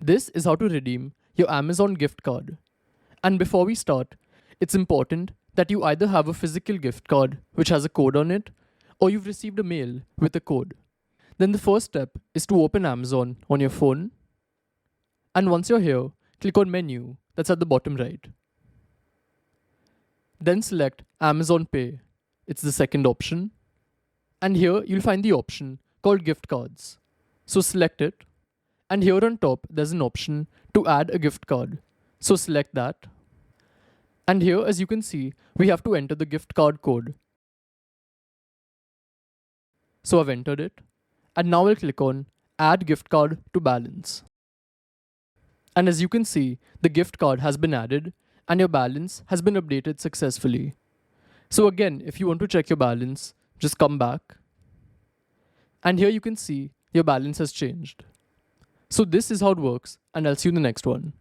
This is how to redeem your Amazon gift card. And before we start, it's important that you either have a physical gift card which has a code on it, or you've received a mail with a code. Then the first step is to open Amazon on your phone. And once you're here, click on Menu that's at the bottom right. Then select Amazon Pay. It's the second option. And here you'll find the option called Gift Cards. So select it. And here on top, there's an option to add a gift card. So select that. And here, as you can see, we have to enter the gift card code. So I've entered it. And now I'll click on Add Gift Card to Balance. And as you can see, the gift card has been added and your balance has been updated successfully. So again, if you want to check your balance, just come back. And here you can see your balance has changed. So this is how it works, and I'll see you in the next one.